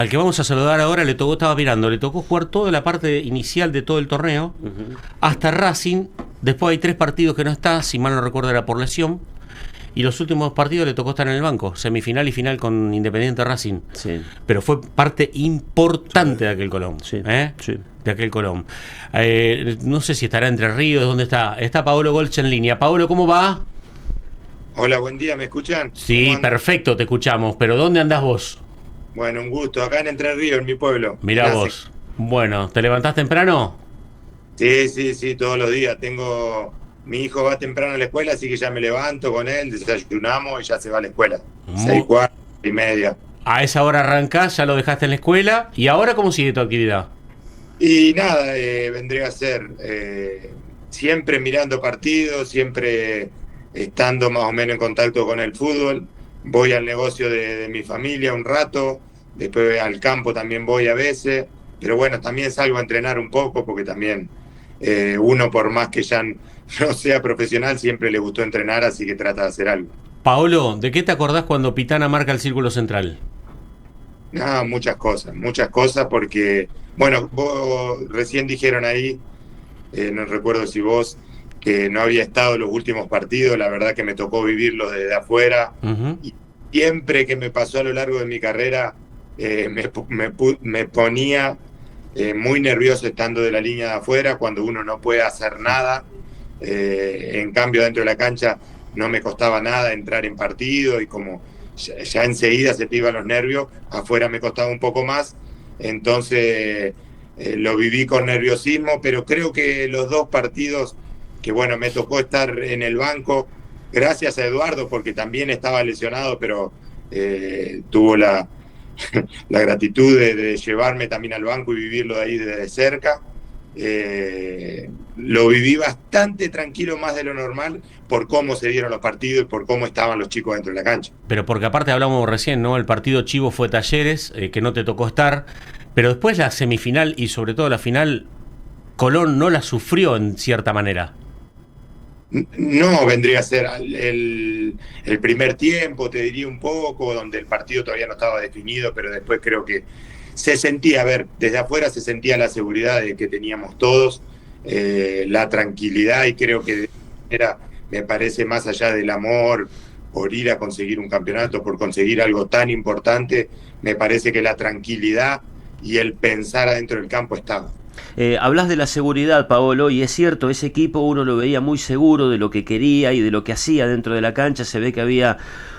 Al que vamos a saludar ahora estaba mirando, le tocó jugar toda la parte inicial de todo el torneo, hasta Racing. Después hay 3 partidos que no está, si mal no recuerdo era por lesión. Y los últimos 2 partidos le tocó estar en el banco, semifinal y final con Independiente Racing. Sí. Pero fue parte importante de aquel Colón. Sí. Sí. De aquel Colón. No sé si estará Entre Ríos, ¿dónde está? Está Paolo Golch en línea. Paolo, ¿cómo va? Hola, buen día, ¿me escuchan? Sí, perfecto, te escuchamos. Pero ¿dónde andás vos? Bueno, un gusto, acá en Entre Ríos, en mi pueblo. Mirá Gracias. vos. Bueno, ¿te levantás temprano? Sí, todos los días. Mi hijo va temprano a la escuela, así que ya me levanto con él, desayunamos y ya se va a la escuela. 6:15, 6:30. A esa hora arrancás, ya lo dejaste en la escuela. ¿Y ahora cómo sigue tu actividad? Y nada, vendría a ser siempre mirando partidos, siempre estando más o menos en contacto con el fútbol. Voy al negocio de mi familia un rato, después al campo también voy a veces, pero bueno, también salgo a entrenar un poco porque también uno, por más que ya no sea profesional, siempre le gustó entrenar, así que trata de hacer algo. Paolo, ¿de qué te acordás cuando Pitana marca el círculo central? No, muchas cosas porque, bueno, vos recién dijeron ahí, no recuerdo si vos, que no había estado en los últimos partidos, la verdad que me tocó vivirlo desde afuera. Y siempre que me pasó a lo largo de mi carrera, me ponía muy nervioso estando de la línea de afuera, cuando uno no puede hacer nada. En cambio, dentro de la cancha no me costaba nada entrar en partido y como ya enseguida se te iban los nervios, afuera me costaba un poco más. Entonces lo viví con nerviosismo, pero creo que los 2 partidos que, bueno, me tocó estar en el banco, gracias a Eduardo, porque también estaba lesionado, pero tuvo la gratitud de llevarme también al banco y vivirlo de ahí desde cerca. Lo viví bastante tranquilo, más de lo normal, por cómo se dieron los partidos y por cómo estaban los chicos dentro de la cancha. Pero porque aparte hablamos recién, ¿no? El partido chivo fue Talleres, que no te tocó estar, pero después la semifinal y sobre todo la final, Colón no la sufrió en cierta manera. No, vendría a ser el primer tiempo, te diría un poco, donde el partido todavía no estaba definido, pero después creo que se sentía, a ver, desde afuera se sentía la seguridad de que teníamos todos, la tranquilidad, y creo que era, me parece, más allá del amor por ir a conseguir un campeonato, por conseguir algo tan importante, me parece que la tranquilidad y el pensar adentro del campo estaba. Hablas de la seguridad, Paolo, y es cierto, ese equipo uno lo veía muy seguro de lo que quería y de lo que hacía dentro de la cancha. Se ve que había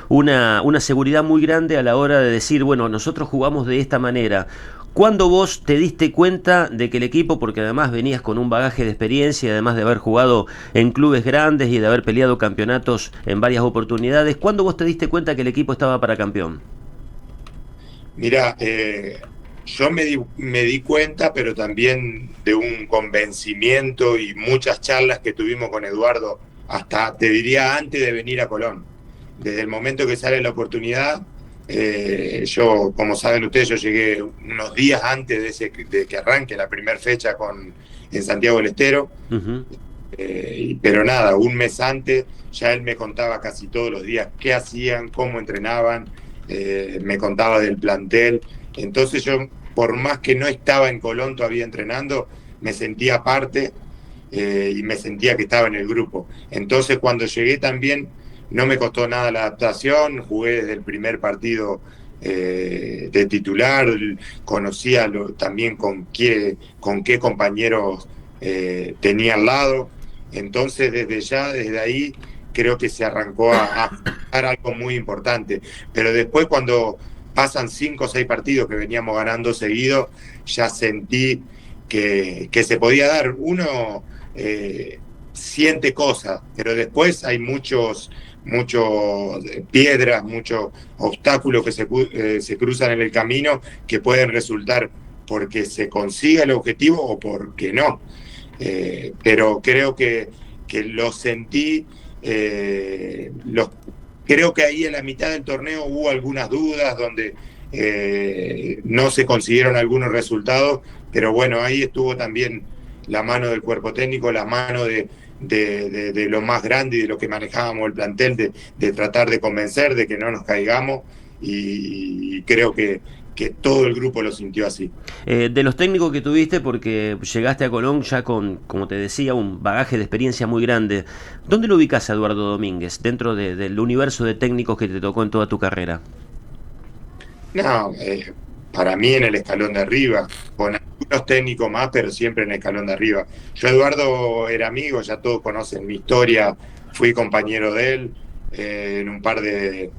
una seguridad muy grande a la hora de decir, bueno, nosotros jugamos de esta manera. ¿Cuándo vos te diste cuenta de que el equipo, porque además venías con un bagaje de experiencia, además de haber jugado en clubes grandes y de haber peleado campeonatos en varias oportunidades, ¿cuándo vos te diste cuenta que el equipo estaba para campeón? Mirá, yo me di cuenta, pero también de un convencimiento y muchas charlas que tuvimos con Eduardo, hasta te diría antes de venir a Colón. Desde el momento que sale la oportunidad, yo, como saben ustedes, yo llegué unos días antes de que arranque la primera fecha en Santiago del Estero. Pero nada, un mes antes ya él me contaba casi todos los días qué hacían, cómo entrenaban, me contaba del plantel. Entonces yo, por más que no estaba en Colón todavía entrenando, me sentía parte y me sentía que estaba en el grupo. Entonces cuando llegué también no me costó nada la adaptación, jugué desde el primer partido de titular, conocía también con qué compañeros tenía al lado. Entonces desde ahí creo que se arrancó a hacer algo muy importante. Pero después, cuando pasan 5 o 6 partidos que veníamos ganando seguido, ya sentí que se podía dar. Uno siente cosas, pero después hay muchos piedras, muchos obstáculos que se cruzan en el camino, que pueden resultar porque se consiga el objetivo o porque no. Pero creo que lo sentí. Creo que ahí en la mitad del torneo hubo algunas dudas donde no se consiguieron algunos resultados, pero bueno, ahí estuvo también la mano del cuerpo técnico, la mano de lo más grande y de lo que manejábamos el plantel, de tratar de convencer de que no nos caigamos, y creo que que todo el grupo lo sintió así. De los técnicos que tuviste, porque llegaste a Colón ya con, como te decía, un bagaje de experiencia muy grande, ¿dónde lo ubicás a Eduardo Domínguez dentro del universo de técnicos que te tocó en toda tu carrera? No, para mí en el escalón de arriba, con algunos técnicos más, pero siempre en el escalón de arriba. Yo Eduardo era amigo, ya todos conocen mi historia, fui compañero de él en un par de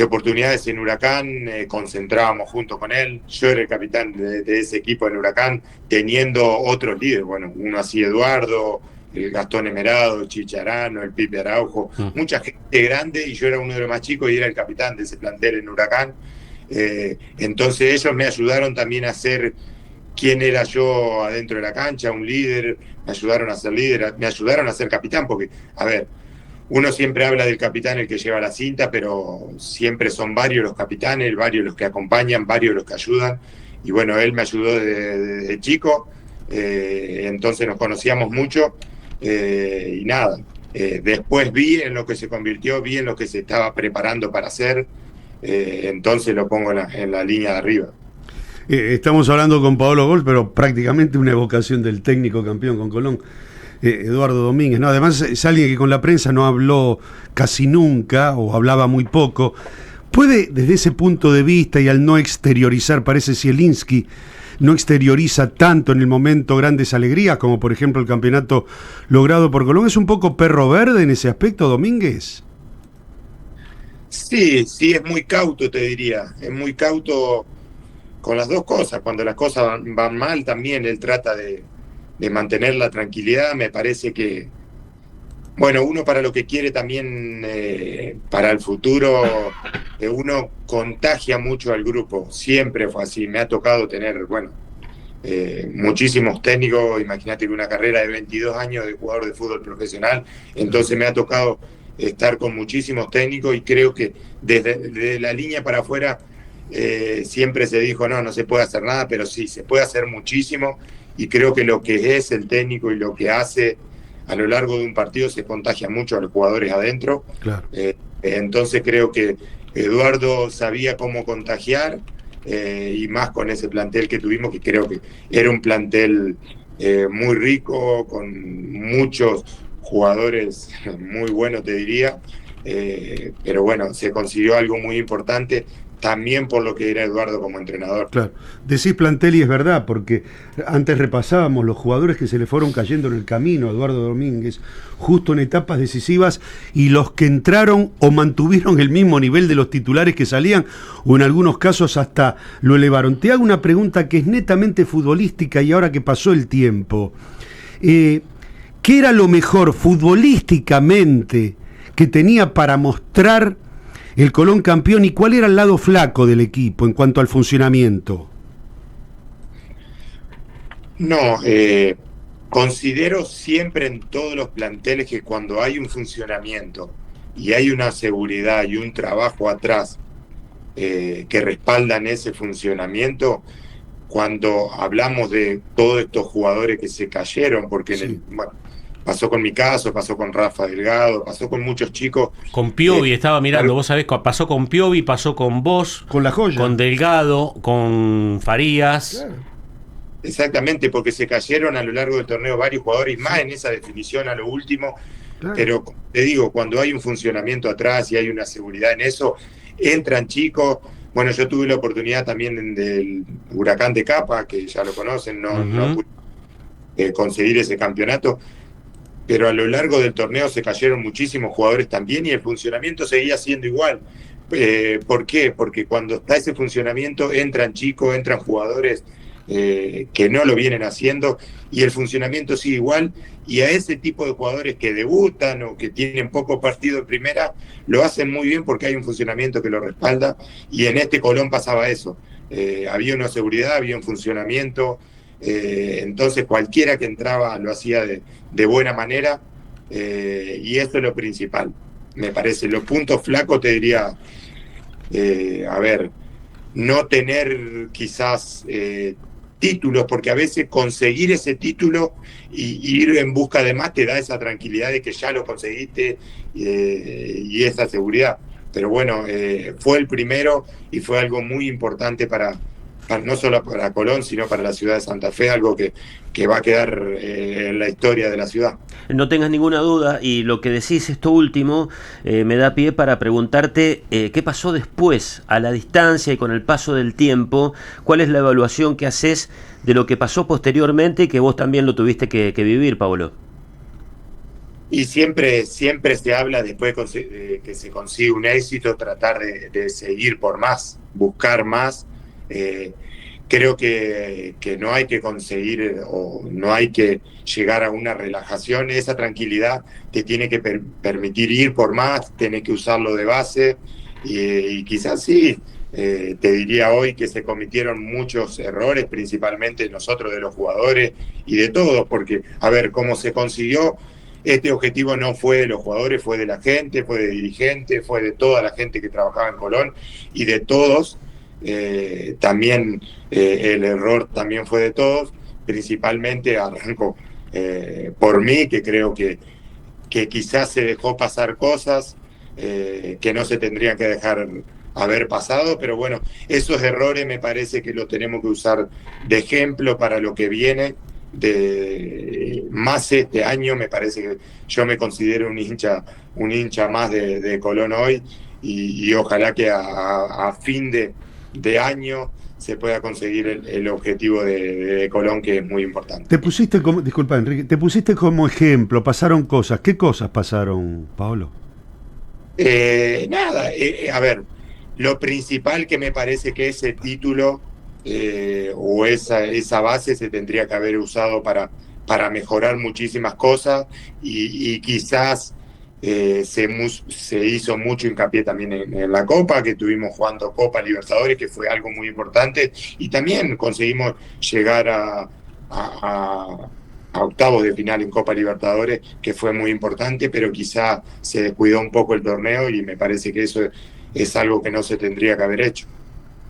oportunidades en Huracán, concentrábamos junto con él. Yo era el capitán de ese equipo en Huracán, teniendo otros líderes, bueno, uno así Eduardo, el Gastón Emerado, el Chicharano, el Pipe Araujo, mucha gente grande, y yo era uno de los más chicos y era el capitán de ese plantel en Huracán. Entonces ellos me ayudaron también a ser quién era yo adentro de la cancha, un líder, me ayudaron a ser líder, me ayudaron a ser capitán, porque, a ver, uno siempre habla del capitán, el que lleva la cinta, pero siempre son varios los capitanes, varios los que acompañan, varios los que ayudan. Y bueno, él me ayudó desde chico, entonces nos conocíamos mucho, y nada. Después vi en lo que se convirtió, vi en lo que se estaba preparando para hacer, entonces lo pongo en la línea de arriba. Estamos hablando con Paolo Gol, pero prácticamente una evocación del técnico campeón con Colón. Eduardo Domínguez, ¿no? Además es alguien que con la prensa no habló casi nunca o hablaba muy poco. ¿Puede, desde ese punto de vista y al no exteriorizar, parece Zielinski no exterioriza tanto en el momento grandes alegrías, como por ejemplo el campeonato logrado por Colón? ¿Es un poco perro verde en ese aspecto, Domínguez? Sí, es muy cauto, te diría. Es muy cauto con las dos cosas. Cuando las cosas van mal, también él trata de mantener la tranquilidad. Me parece que, bueno, uno para lo que quiere también, para el futuro, uno contagia mucho al grupo. Siempre fue así. Me ha tocado tener, bueno, muchísimos técnicos. Imagínate que una carrera de 22 años de jugador de fútbol profesional, entonces me ha tocado estar con muchísimos técnicos, y creo que desde la línea para afuera siempre se dijo, no se puede hacer nada, pero sí, se puede hacer muchísimo. Y creo que lo que es el técnico y lo que hace a lo largo de un partido se contagia mucho a los jugadores adentro. Claro. Entonces creo que Eduardo sabía cómo contagiar, y más con ese plantel que tuvimos, que creo que era un plantel muy rico, con muchos jugadores muy buenos, te diría. Pero bueno, se consiguió algo muy importante, también por lo que era Eduardo como entrenador. Claro, decís plantel y es verdad, porque antes repasábamos los jugadores que se le fueron cayendo en el camino a Eduardo Domínguez, justo en etapas decisivas, y los que entraron o mantuvieron el mismo nivel de los titulares que salían, o en algunos casos hasta lo elevaron. Te hago una pregunta que es netamente futbolística, y ahora que pasó el tiempo, ¿qué era lo mejor futbolísticamente que tenía para mostrar el Colón campeón, y cuál era el lado flaco del equipo en cuanto al funcionamiento? No, considero siempre en todos los planteles que cuando hay un funcionamiento y hay una seguridad y un trabajo atrás que respaldan ese funcionamiento, cuando hablamos de todos estos jugadores que se cayeron, porque sí, pasó con mi caso, pasó con Rafa Delgado, pasó con muchos chicos. Con Piovi, estaba mirando, vos sabés, pasó con Piovi, pasó con vos, con La Joya, con Delgado, con Farías. Claro. Exactamente, porque se cayeron a lo largo del torneo varios jugadores, más en esa definición a lo último. Claro. Pero te digo, cuando hay un funcionamiento atrás y hay una seguridad en eso, entran chicos. Bueno, yo tuve la oportunidad también del Huracán de Capa, que ya lo conocen, no pude conseguir ese campeonato. Pero a lo largo del torneo se cayeron muchísimos jugadores también, y el funcionamiento seguía siendo igual. ¿Por qué? Porque cuando está ese funcionamiento entran chicos, entran jugadores que no lo vienen haciendo, y el funcionamiento sigue igual, y a ese tipo de jugadores que debutan o que tienen poco partido en primera, lo hacen muy bien porque hay un funcionamiento que lo respalda, y en este Colón pasaba eso. Había una seguridad, había un funcionamiento. Entonces cualquiera que entraba lo hacía de buena manera, y esto es lo principal, me parece. Los puntos flacos, te diría, a ver, no tener quizás títulos, porque a veces conseguir ese título y ir en busca de más te da esa tranquilidad de que ya lo conseguiste, y esa seguridad. pero bueno, fue el primero y fue algo muy importante no solo para Colón, sino para la ciudad de Santa Fe, algo que va a quedar en la historia de la ciudad. No tengas ninguna duda, y lo que decís esto último me da pie para preguntarte qué pasó después, a la distancia y con el paso del tiempo. ¿Cuál es la evaluación que haces de lo que pasó posteriormente y que vos también lo tuviste que vivir, Pablo? Y siempre se habla, después de que se consigue un éxito, tratar de seguir por más, buscar más. Creo que no hay que conseguir o no hay que llegar a una relajación. Esa tranquilidad te tiene que permitir ir por más, tenés que usarlo de base y quizás sí, te diría hoy que se cometieron muchos errores, principalmente nosotros de los jugadores y de todos, porque a ver, cómo se consiguió. Este objetivo no fue de los jugadores, fue de la gente, fue de dirigentes, fue de toda la gente que trabajaba en Colón y de todos. También el error también fue de todos, principalmente arranco por mí, que creo que quizás se dejó pasar cosas que no se tendrían que dejar haber pasado, pero bueno, esos errores me parece que los tenemos que usar de ejemplo para lo que viene. Más este año me parece que yo me considero un hincha más de Colón hoy y ojalá que a fin de año se pueda conseguir el objetivo de Colón, que es muy importante. Disculpa, Enrique, te pusiste como ejemplo, pasaron cosas. ¿Qué cosas pasaron, Paolo? Nada, a ver, lo principal que me parece que ese título o esa base se tendría que haber usado para mejorar muchísimas cosas y quizás se hizo mucho hincapié también en la Copa, que estuvimos jugando Copa Libertadores, que fue algo muy importante, y también conseguimos llegar a octavos de final en Copa Libertadores, que fue muy importante, pero quizá se descuidó un poco el torneo y me parece que eso es algo que no se tendría que haber hecho.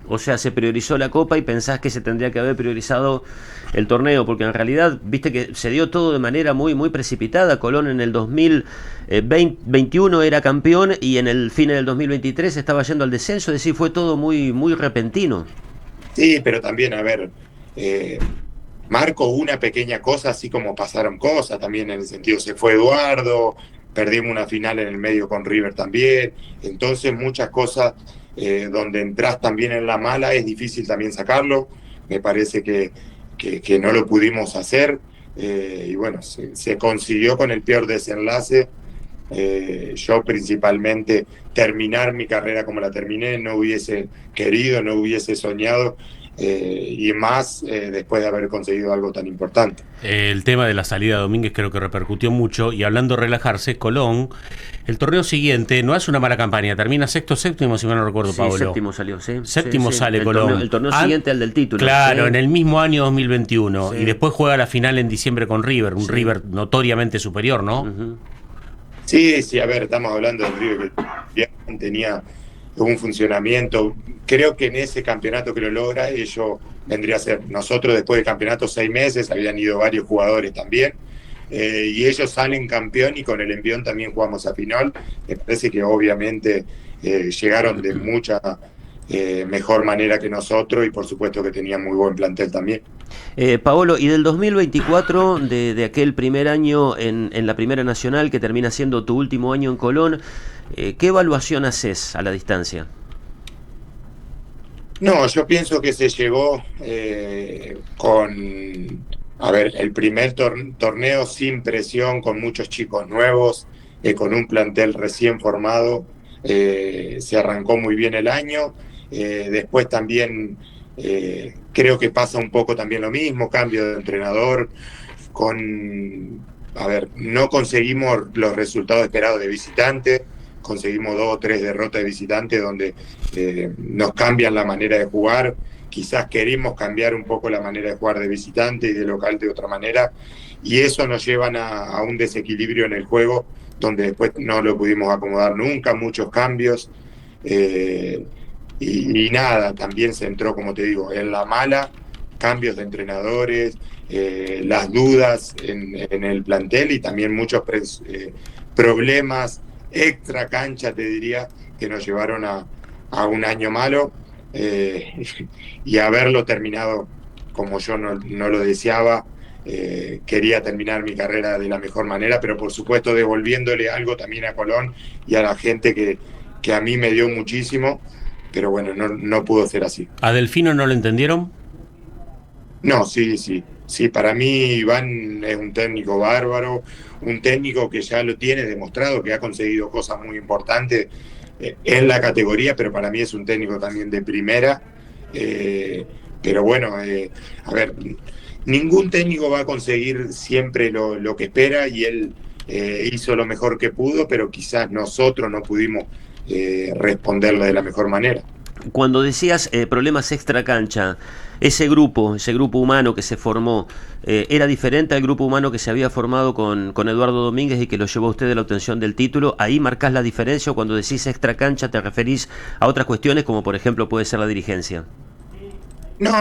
O sea, se priorizó la Copa y pensás que se tendría que haber priorizado el torneo, porque en realidad, viste que se dio todo de manera muy precipitada. Colón en el 2021 era campeón y en el fin del 2023 estaba yendo al descenso, es decir, fue todo muy repentino. Sí, pero también, a ver, marco una pequeña cosa, así como pasaron cosas, también en el sentido, se fue Eduardo, perdimos una final en el medio con River también, entonces muchas cosas donde entras también en la mala es difícil también sacarlo. Me parece que no lo pudimos hacer y bueno, se consiguió con el peor desenlace. Yo principalmente terminar mi carrera como la terminé, no hubiese querido, no hubiese soñado y más después de haber conseguido algo tan importante. El tema de la salida de Domínguez creo que repercutió mucho, y hablando de relajarse, Colón, el torneo siguiente no hace una mala campaña, termina sexto, séptimo, si mal no recuerdo, Sí, Pablo. séptimo salió, sí. Séptimo sí. sale Colón. El torneo siguiente al del título. Claro, sí. en el mismo año 2021, Sí. y después juega la final en diciembre con River, un Sí. River notoriamente superior, ¿no? Uh-huh. Sí, a ver, estamos hablando de River que tenía un funcionamiento. Creo que en ese campeonato que lo logra, ellos vendría a ser, nosotros después del campeonato 6 meses, habían ido varios jugadores también, y ellos salen campeón y con el envión también jugamos a final. Me parece que obviamente llegaron de mucha mejor manera que nosotros y por supuesto que tenían muy buen plantel también. Paolo, y del 2024, de aquel primer año en la Primera Nacional, que termina siendo tu último año en Colón, ¿qué evaluación haces a la distancia? No, yo pienso que se llegó con, a ver, el primer torneo sin presión, con muchos chicos nuevos, con un plantel recién formado. Se arrancó muy bien el año. Después también creo que pasa un poco también lo mismo, cambio de entrenador, a ver, no conseguimos los resultados esperados de visitante, conseguimos 2 o 3 derrotas de visitante donde nos cambian la manera de jugar. Quizás queremos cambiar un poco la manera de jugar de visitante y de local de otra manera, y eso nos llevan a un desequilibrio en el juego donde después no lo pudimos acomodar nunca, muchos cambios. Y nada, también se entró, como te digo, en la mala, cambios de entrenadores, las dudas en el plantel y también muchos problemas extra cancha, te diría, que nos llevaron a un año malo, y haberlo terminado como yo no lo deseaba. Quería terminar mi carrera de la mejor manera, pero por supuesto devolviéndole algo también a Colón y a la gente que a mí me dio muchísimo, pero bueno, no pudo ser así. ¿A Delfino no lo entendieron? No, sí, para mí Iván es un técnico bárbaro, un técnico que ya lo tiene demostrado, que ha conseguido cosas muy importantes en la categoría, pero para mí es un técnico también de primera. Pero bueno, a ver, ningún técnico va a conseguir siempre lo que espera, y él hizo lo mejor que pudo, pero quizás nosotros no pudimos responderle de la mejor manera. Cuando decías problemas extra cancha, ese grupo humano que se formó, ¿era diferente al grupo humano que se había formado con Eduardo Domínguez y que lo llevó a usted a la obtención del título? ¿Ahí marcás la diferencia, o cuando decís extra cancha te referís a otras cuestiones como por ejemplo puede ser la dirigencia? No,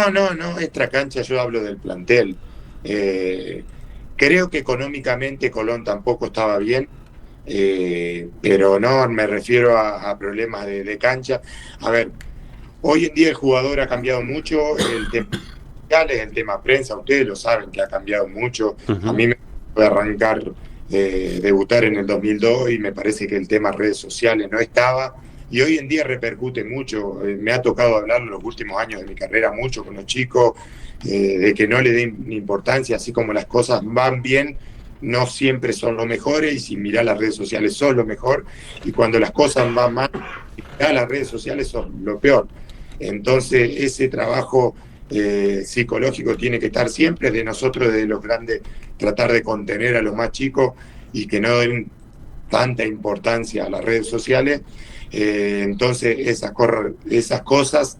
extra cancha, yo hablo del plantel. Creo que económicamente Colón tampoco estaba bien, pero no, me refiero a problemas de cancha. A ver, hoy en día el jugador ha cambiado mucho, el tema sociales, el tema prensa, ustedes lo saben que ha cambiado mucho. A mí me puede arrancar, debutar en el 2002 y me parece que el tema redes sociales no estaba. Y hoy en día repercute mucho. Me ha tocado hablar en los últimos años de mi carrera mucho con los chicos, de que no le den importancia, así como las cosas van bien, no siempre son lo mejores, y si mirás las redes sociales son lo mejor, y cuando las cosas van mal, si mirás las redes sociales son lo peor. Entonces ese trabajo psicológico tiene que estar siempre de nosotros, de los grandes, tratar de contener a los más chicos y que no den tanta importancia a las redes sociales. Entonces esas cosas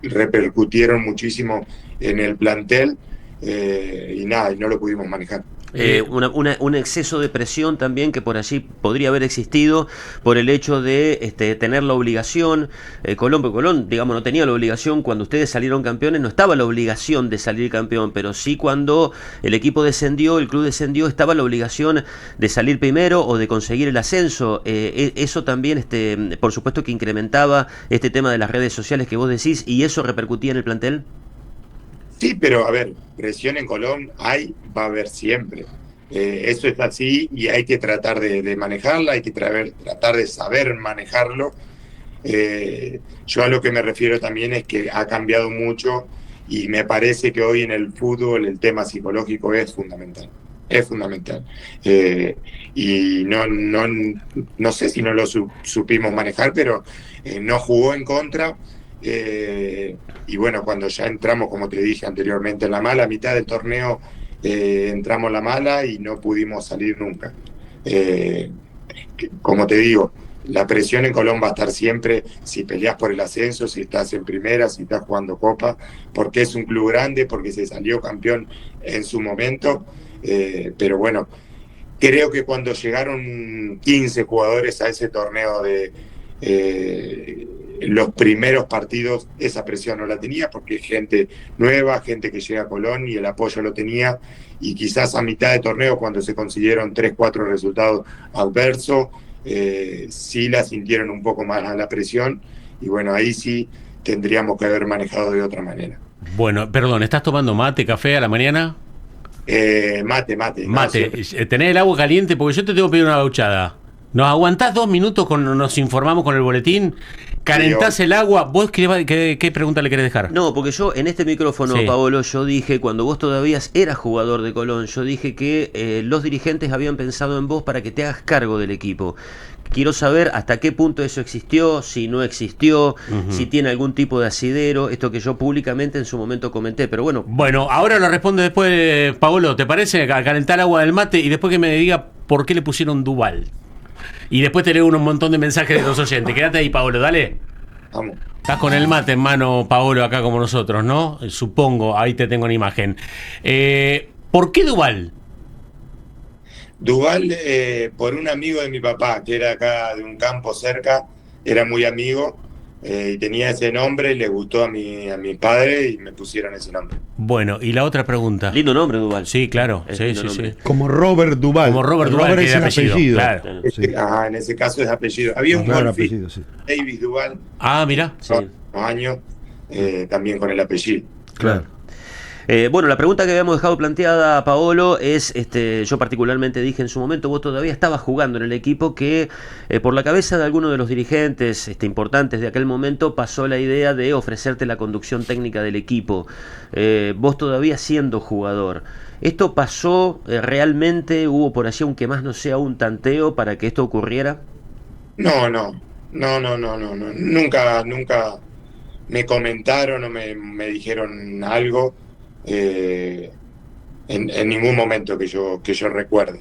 repercutieron muchísimo en el plantel, y no lo pudimos manejar. Un exceso de presión también que por allí podría haber existido por el hecho de tener la obligación. Colón, digamos, no tenía la obligación. Cuando ustedes salieron campeones no estaba la obligación de salir campeón, pero sí cuando el equipo descendió, el club descendió, estaba la obligación de salir primero o de conseguir el ascenso. Eso también, por supuesto que incrementaba este tema de las redes sociales que vos decís, y eso repercutía en el plantel. Sí, pero a ver, presión en Colón va a haber siempre. Eso es así y hay que tratar de manejarla, hay que tratar de saber manejarlo. Yo a lo que me refiero también es que ha cambiado mucho, y me parece que hoy en el fútbol el tema psicológico es fundamental. Es fundamental. Y no sé si no lo supimos manejar, pero no jugó en contra. Y bueno, cuando ya entramos, como te dije anteriormente, en la mala, mitad del torneo entramos en la mala y no pudimos salir nunca. Como te digo, la presión en Colón va a estar siempre, si peleas por el ascenso, si estás en primera, si estás jugando Copa, porque es un club grande, porque se salió campeón en su momento. Pero bueno, creo que cuando llegaron 15 jugadores a ese torneo los primeros partidos, esa presión no la tenía, porque es gente nueva, gente que llega a Colón, y el apoyo lo tenía, y quizás a mitad de torneo, cuando se consiguieron 3-4 resultados adversos, sí la sintieron un poco más a la presión, y bueno, ahí sí tendríamos que haber manejado de otra manera. Bueno, perdón, ¿estás tomando mate, café a la mañana? Mate. Mate, No, ¿tenés el agua caliente? Porque yo te tengo que pedir una gauchada. ¿Nos aguantás 2 minutos nos informamos con el boletín? ¿Calentás el agua? ¿Vos qué pregunta le querés dejar? No, porque yo en este micrófono, sí, Paolo, yo dije, cuando vos todavía eras jugador de Colón, yo dije que los dirigentes habían pensado en vos para que te hagas cargo del equipo. Quiero saber hasta qué punto eso existió, si no existió, si tiene algún tipo de asidero, esto que yo públicamente en su momento comenté, pero bueno. Bueno, ahora lo responde después, Paolo, ¿te parece? A calentar agua del mate y después que me diga por qué le pusieron Duval. Y después te leo un montón de mensajes de los oyentes. Quédate ahí, Paolo, dale. vamos. Estás con el mate en mano, Paolo, acá como nosotros, ¿no? Supongo, ahí te tengo en imagen. ¿Por qué Duval? Duval, por un amigo de mi papá, que era acá de un campo cerca, era muy amigo, y tenía ese nombre, y le gustó a mi padre y me pusieron ese nombre. Bueno, y la otra pregunta. Lindo nombre, Duval. Sí, claro. Es Sí, lindo sí, nombre. sí. Como Robert Duval. Como Robert Duval, que es es el apellido, apellido. claro. Sí. En ese caso es apellido. Había un Claro, golfista, apellido, sí. Davis Duval, Ah, mira. Sí. unos años, también con el apellido. Claro. Bueno, la pregunta que habíamos dejado planteada, Paolo, es, yo particularmente dije en su momento, vos todavía estabas jugando en el equipo, que por la cabeza de alguno de los dirigentes importantes de aquel momento pasó la idea de ofrecerte la conducción técnica del equipo, vos todavía siendo jugador. ¿Esto pasó realmente? ¿Hubo por allí, aunque más no sea un tanteo, para que esto ocurriera? No. Nunca me comentaron o me dijeron algo en ningún momento que yo recuerde.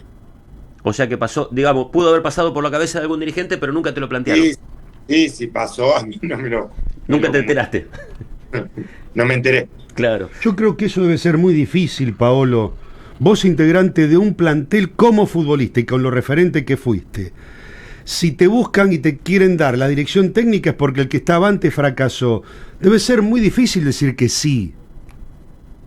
O sea que pasó, digamos, pudo haber pasado por la cabeza de algún dirigente, pero nunca te lo plantearon. Sí, pasó, a mí no me lo... Nunca te enteraste. No me enteré. Claro. Yo creo que eso debe ser muy difícil, Paolo. Vos, integrante de un plantel como futbolista y con lo referente que fuiste, si te buscan y te quieren dar la dirección técnica es porque el que estaba antes fracasó. Debe ser muy difícil decir que sí.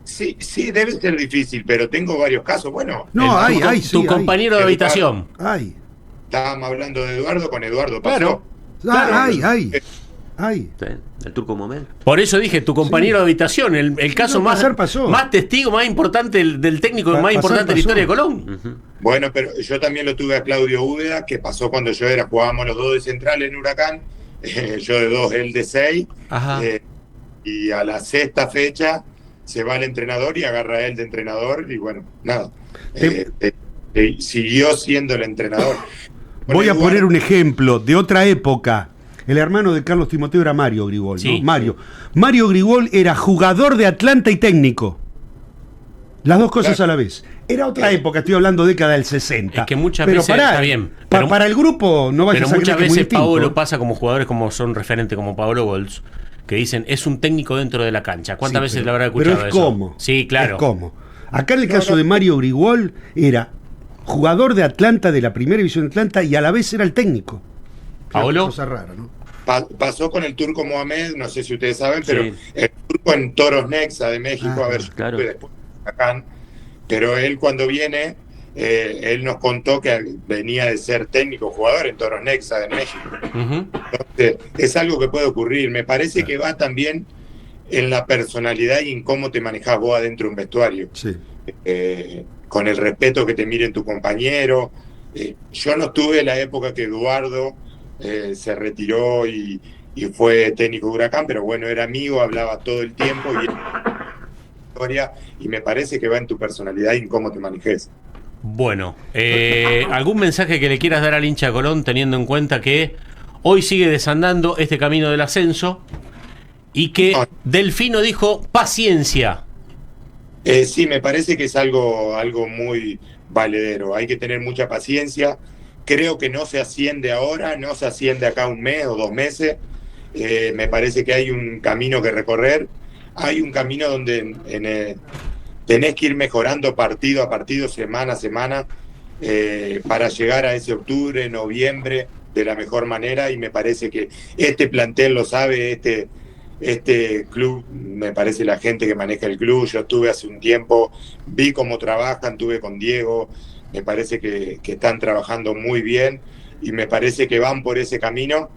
Sí, debe ser difícil, pero tengo varios casos. Bueno, No, hay, Tu compañero de habitación. Hay. estábamos hablando de Eduardo, con Eduardo Claro. pasó. Hay. El Turco Momel. Por eso dije, tu compañero de habitación, el caso No, más, pasó. más testigo, más importante del técnico más importante de la historia de Colón. Uh-huh. Bueno, pero yo también lo tuve a Claudio Úbeda, que pasó cuando jugábamos los dos de central en Huracán, yo de 2, él de 6, Ajá. y a la sexta fecha se va el entrenador y agarra a él de entrenador, y bueno, nada, siguió siendo el entrenador. Voy a poner un ejemplo de otra época. El hermano de Carlos Timoteo era Mario Grigol, ¿no? Sí. Mario Grigol era jugador de Atlanta y técnico. Las dos cosas Claro. a la vez. Era otra época, estoy hablando década del 60. Es que muchas pero veces está bien, pero- para el grupo no vayas Pero a creer muchas que es muy veces distinto. Paolo pasa como jugadores como son referentes como Paolo Golds, que dicen es un técnico dentro de la cancha. ¿Cuántas Sí, veces pero- le habrá escuchado pero es eso? como. Sí, claro. Es como. Acá en el caso de Mario Grigol era jugador de Atlanta, de la primera división de Atlanta, y a la vez era el técnico. ¿Paolo? Cosa rara, ¿no? Pasó con el Turco Mohamed, no sé si ustedes saben, pero Sí. el Turco en Toros Nexa de México, Ah, a ver, claro. y después acá, pero él cuando viene, él nos contó que venía de ser técnico jugador en Toros Nexa de México. Ujú. Entonces, es algo que puede ocurrir. Me parece que va también en la personalidad y en cómo te manejás vos adentro de un vestuario. Sí. Con el respeto que te miren tu compañero. Yo no estuve en la época que Eduardo se retiró y fue técnico de Huracán, pero bueno, era amigo, hablaba todo el tiempo y me parece que va en tu personalidad y en cómo te manejes. Bueno, ¿algún mensaje que le quieras dar al hincha de Colón teniendo en cuenta que hoy sigue desandando este camino del ascenso y que Delfino dijo paciencia? Sí, me parece que es algo muy valedero. Hay que tener mucha paciencia. Creo que no se asciende ahora, no se asciende acá un mes o 2 meses. Me parece que hay un camino que recorrer. Hay un camino donde tenés que ir mejorando partido a partido, semana a semana, para llegar a ese octubre, noviembre de la mejor manera. Y me parece que este plantel lo sabe, este club, me parece la gente que maneja el club. Yo estuve hace un tiempo, vi cómo trabajan, estuve con Diego, me parece que están trabajando muy bien y me parece que van por ese camino,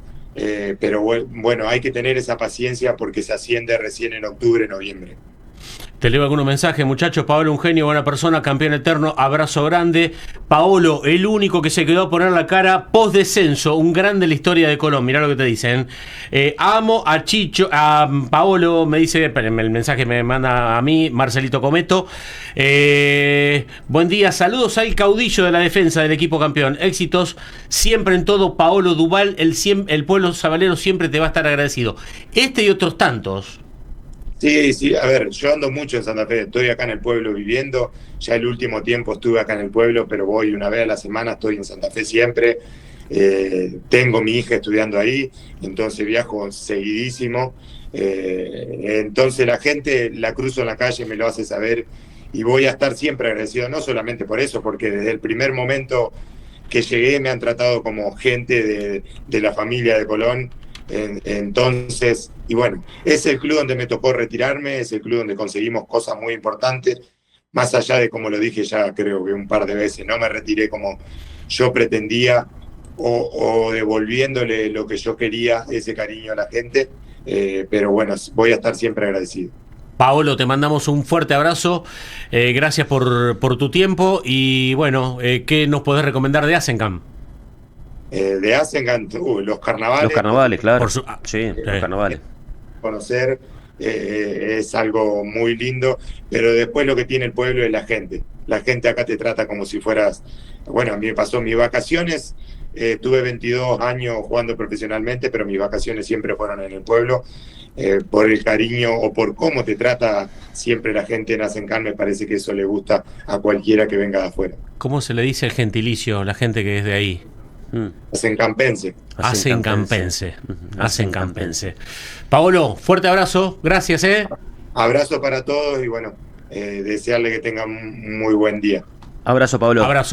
pero bueno, hay que tener esa paciencia porque se asciende recién en octubre, noviembre. Te leo algunos mensajes, muchachos. Paolo, un genio, buena persona, campeón eterno, abrazo grande. Paolo, el único que se quedó a poner la cara post descenso, un grande en la historia de Colón. Mirá lo que te dicen. Amo a Chicho, a Paolo, me dice, el mensaje me manda a mí, Marcelito Cometo. Buen día, saludos al caudillo de la defensa del equipo campeón. Éxitos siempre en todo, Paolo Duval, el pueblo sabalero siempre te va a estar agradecido. Este y otros tantos. Sí, a ver, yo ando mucho en Santa Fe, estoy acá en el pueblo viviendo, ya el último tiempo estuve acá en el pueblo, pero voy una vez a la semana, estoy en Santa Fe siempre, tengo mi hija estudiando ahí, entonces viajo seguidísimo, entonces la gente la cruzo en la calle, me lo hace saber y voy a estar siempre agradecido, no solamente por eso, porque desde el primer momento que llegué me han tratado como gente de la familia de Colón. Entonces, y bueno, es el club donde me tocó retirarme, es el club donde conseguimos cosas muy importantes, más allá de, como lo dije ya creo que un par de veces, no me retiré como yo pretendía o devolviéndole lo que yo quería, ese cariño a la gente, pero bueno, voy a estar siempre agradecido. Paolo, te mandamos un fuerte abrazo, gracias por tu tiempo y bueno, ¿qué nos podés recomendar de Hasenkamp? De Hasenkamp, los carnavales. Los carnavales, claro. Sí, los carnavales. Conocer es algo muy lindo, pero después lo que tiene el pueblo es la gente. La gente acá te trata como si fueras... Bueno, a mí me pasó mis vacaciones, tuve 22 años jugando profesionalmente, pero mis vacaciones siempre fueron en el pueblo. Por el cariño o por cómo te trata siempre la gente en Hasenkamp, me parece que eso le gusta a cualquiera que venga de afuera. ¿Cómo se le dice el gentilicio, la gente que es de ahí? Hasencampense. Hasencampense. Paolo, fuerte abrazo, gracias. Abrazo para todos y bueno, desearle que tengan un muy buen día. Abrazo, Paolo. Abrazo.